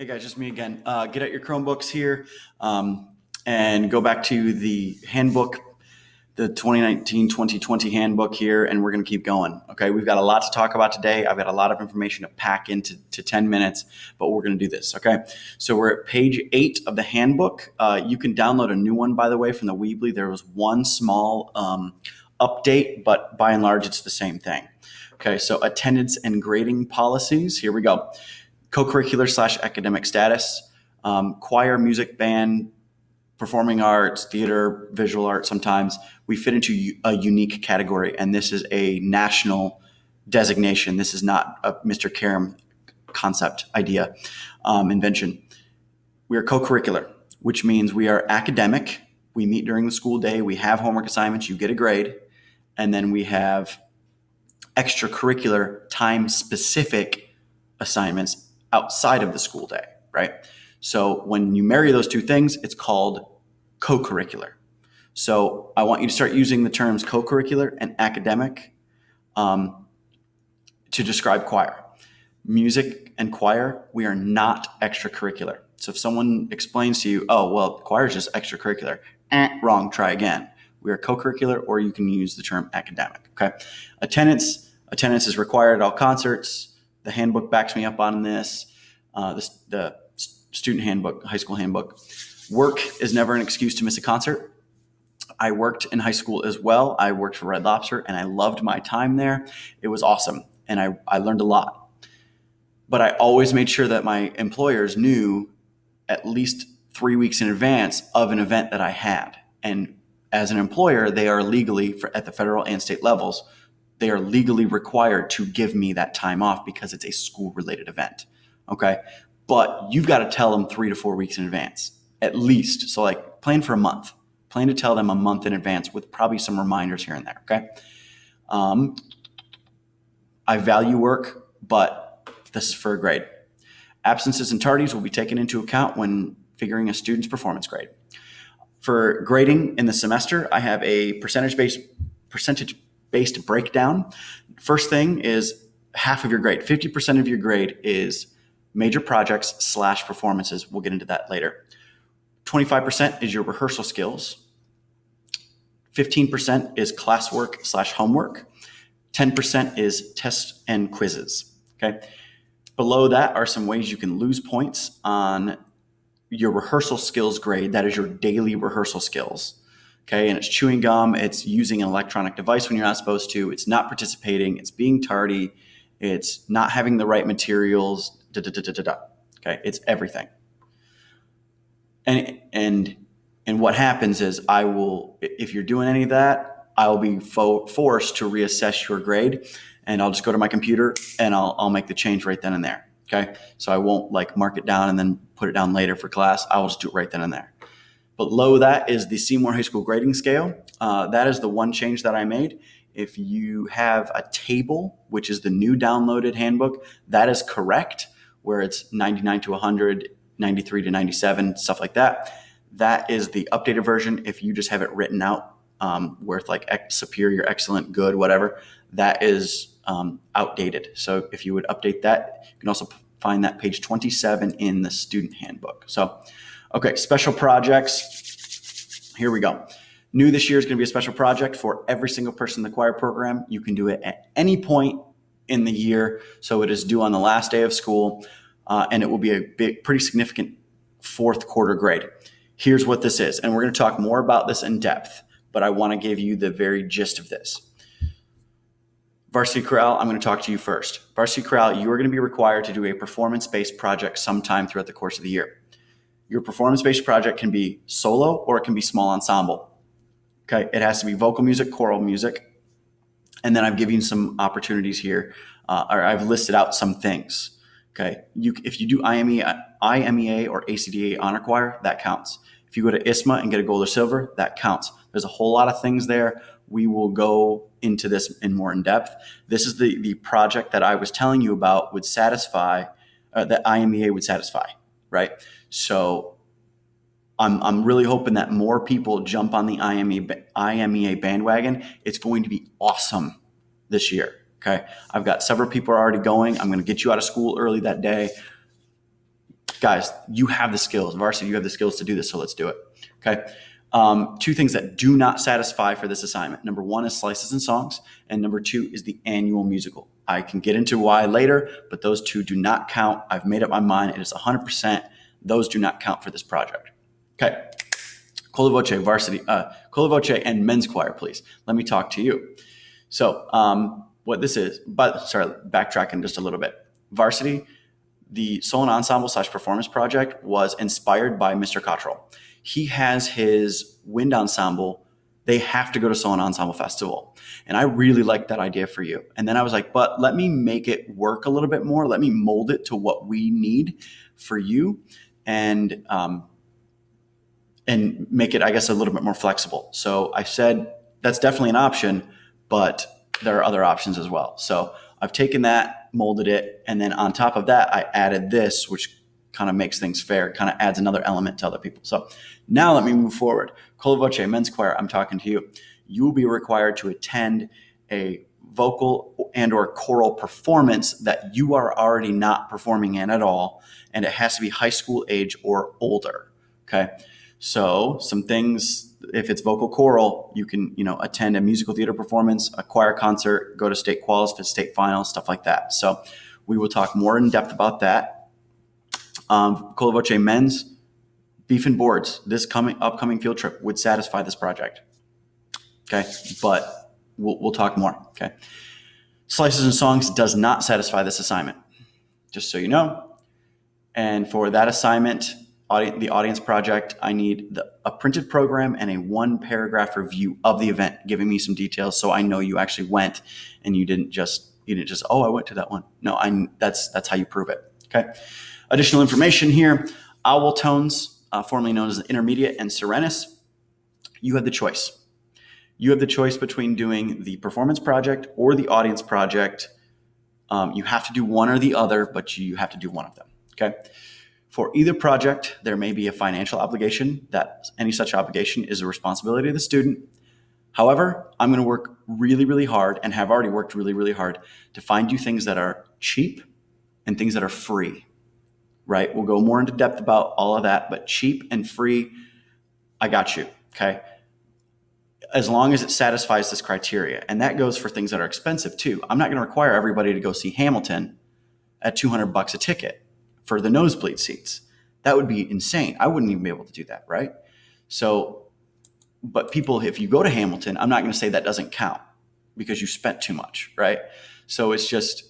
Hey guys, just me again. Get out your Chromebooks here and go back to the handbook, the 2019-2020 handbook here, and we're going to keep going. Okay, we've got a lot to talk about today. I've got a lot of information to pack into 10 minutes, but we're going to do this. Okay, so we're at page 8 of the handbook. You can download a new one, by the way, from the Weebly. There was one small update, but by and large, it's the same thing. Okay, so attendance and grading policies. Here we go. Co-curricular / academic status, choir, music, band, performing arts, theater, visual arts. Sometimes we fit into a unique category, and this is a national designation. This is not a Mr. Karam concept, idea, invention. We are co-curricular, which means we are academic. We meet during the school day. We have homework assignments. You get a grade. And then we have extracurricular time-specific assignments outside of the school day, right? So when you marry those two things, it's called co-curricular. So I want you to start using the terms co-curricular and academic to describe choir. Music and choir, we are not extracurricular. So if someone explains to you, oh, well, choir is just extracurricular, wrong, try again. We are co-curricular, or you can use the term academic, okay? Attendance is required at all concerts. The handbook backs me up on this. The student handbook, high school handbook. Work is never an excuse to miss a concert. I worked in high school as well. I worked for Red Lobster, and I loved my time there. It was awesome, and I learned a lot. But I always made sure that my employers knew at least 3 weeks in advance of an event that I had. And as an employer, they are legally, at the federal and state levels, they are legally required to give me that time off because it's a school-related event, okay? But you've got to tell them 3 to 4 weeks in advance, at least. So like plan for a month. Plan to tell them a month in advance with probably some reminders here and there, okay? I value work, but this is for a grade. Absences and tardies will be taken into account when figuring a student's performance grade. For grading in the semester, I have a percentage-based breakdown. First thing is half of your grade. 50% of your grade is major projects / performances. We'll get into that later. 25% is your rehearsal skills. 15% is classwork / homework. 10% is tests and quizzes. Okay. Below that are some ways you can lose points on your rehearsal skills grade. That is your daily rehearsal skills. Okay, and it's chewing gum, it's using an electronic device when you're not supposed to, it's not participating, it's being tardy, it's not having the right materials, Okay, it's everything. And what happens is I will, if you're doing any of that, I will be forced to reassess your grade, and I'll just go to my computer and I'll make the change right then and there. Okay, so I won't like mark it down and then put it down later for class. I will just do it right then and there. Below that is the Seymour High School grading scale. That is the one change that I made. If you have a table, which is the new downloaded handbook, that is correct, where it's 99 to 100, 93 to 97, stuff like that. That is the updated version. If you just have it written out, where it's like superior, excellent, good, whatever, that is outdated. So if you would update that, you can also find that page 27 in the student handbook. So, okay, special projects. Here we go. New this year is going to be a special project for every single person in the choir program. You can do it at any point in the year. So it is due on the last day of school, and it will be a pretty significant fourth quarter grade. Here's what this is, and we're going to talk more about this in depth, but I want to give you the very gist of this. Varsity Chorale, I'm going to talk to you first. Varsity Chorale, you are going to be required to do a performance-based project sometime throughout the course of the year. Your performance-based project can be solo or it can be small ensemble. Okay, it has to be vocal music, choral music. And then I've given you some opportunities here, or I've listed out some things. Okay, if you do IMEA or ACDA honor choir, that counts. If you go to ISMA and get a gold or silver, that counts. There's a whole lot of things there. We will go into this in more in depth. This is the project that I was telling you about would satisfy, that IMEA would satisfy, right? So I'm really hoping that more people jump on the IMEA bandwagon. It's going to be awesome this year. Okay. I've got several people already going. I'm going to get you out of school early that day. guys, you have the skills. Varsity, you have the skills to do this, so let's do it. Okay. Two things that do not satisfy for this assignment. Number one is Slices and Songs, and number two is the annual musical. I can get into why later, but those two do not count. I've made up my mind. It is 100%. Those do not count for this project. Okay. Cola Voce, varsity, Cola Voce and men's choir, please. Let me talk to you. So what this is, backtracking just a little bit. Varsity, the solo and ensemble / performance project was inspired by Mr. Cottrell. He has his wind ensemble. They have to go to solo and ensemble festival. And I really liked that idea for you. And then I was like, but let me make it work a little bit more. Let me mold it to what we need for you and make it, I guess, a little bit more flexible. So I said, that's definitely an option, but there are other options as well. So I've taken that, molded it, and then on top of that, I added this, which kind of makes things fair, kind of adds another element to other people. So now let me move forward. Cola Voce, men's choir, I'm talking to you. You will be required to attend a vocal and or choral performance that you are already not performing in at all, and it has to be high school age or older, okay? So some things, if it's vocal choral, you can, attend a musical theater performance, a choir concert, go to state quals for state finals, stuff like that. So we will talk more in depth about that. Cola Voce men's, beef and boards, this upcoming field trip would satisfy this project. Okay, but we'll talk more. Okay, Slices and Songs does not satisfy this assignment, just so you know. And for that assignment, the audience project, I need a printed program and a 1-paragraph review of the event, giving me some details so I know you actually went and you didn't just I went to that one. No, that's how you prove it. Okay. Additional information here: owl tones, formerly known as the intermediate and serenus. You have the choice. You have the choice between doing the performance project or the audience project. You have to do one or the other, but you have to do one of them. Okay. For either project, there may be a financial obligation. That any such obligation is a responsibility of the student. However, I'm going to work really, really hard and have already worked really, really hard to find you things that are cheap and things that are free, right? We'll go more into depth about all of that, but cheap and free, I got you, okay? As long as it satisfies this criteria. And that goes for things that are expensive too. I'm not going to require everybody to go see Hamilton at $200 a ticket for the nosebleed seats. That would be insane. I wouldn't even be able to do that, right? So, but people, if you go to Hamilton, I'm not going to say that doesn't count because you spent too much, right? So it's just,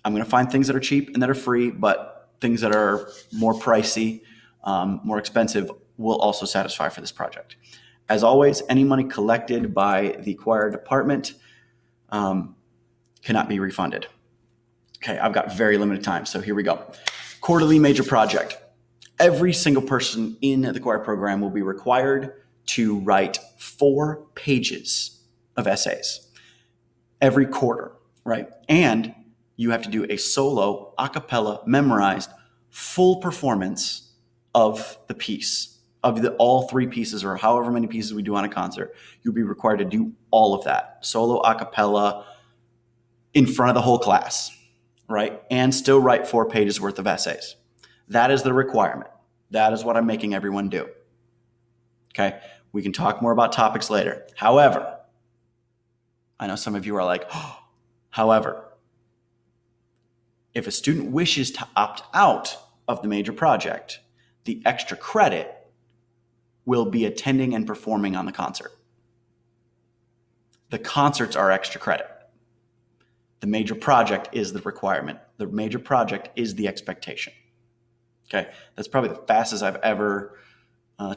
I'm going to find things that are cheap and that are free, but things that are more pricey, more expensive will also satisfy for this project. As always, any money collected by the choir department cannot be refunded. Okay, I've got very limited time, so here we go. Quarterly major project. Every single person in the choir program will be required to write 4 pages of essays every quarter, right? And you have to do a solo, a cappella, memorized, full performance of the piece, of all 3 pieces or however many pieces we do on a concert. You'll be required to do all of that, solo, a cappella, in front of the whole class, right? And still write 4 pages worth of essays. That is the requirement. That is what I'm making everyone do. Okay? We can talk more about topics later. However, I know some of you are like, oh, however, if a student wishes to opt out of the major project, the extra credit will be attending and performing on the concert. The concerts are extra credit. The major project is the requirement. The major project is the expectation. Okay, that's probably the fastest I've ever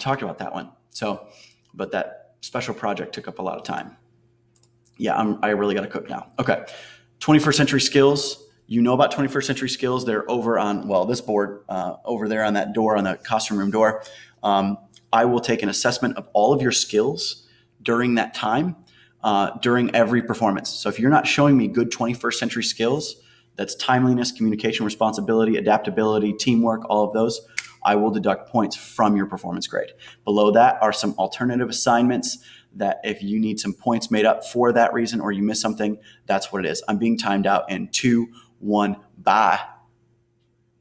talked about that one. So, but that special project took up a lot of time. Yeah, I really got to cook now. Okay, 21st century skills. You know about 21st century skills. They're over on, this board over there on that door, on the costume room door. I will take an assessment of all of your skills during that time, during every performance. So if you're not showing me good 21st century skills, that's timeliness, communication, responsibility, adaptability, teamwork, all of those, I will deduct points from your performance grade. Below that are some alternative assignments that if you need some points made up for that reason or you miss something, that's what it is. I'm being timed out in 2, 1, bye.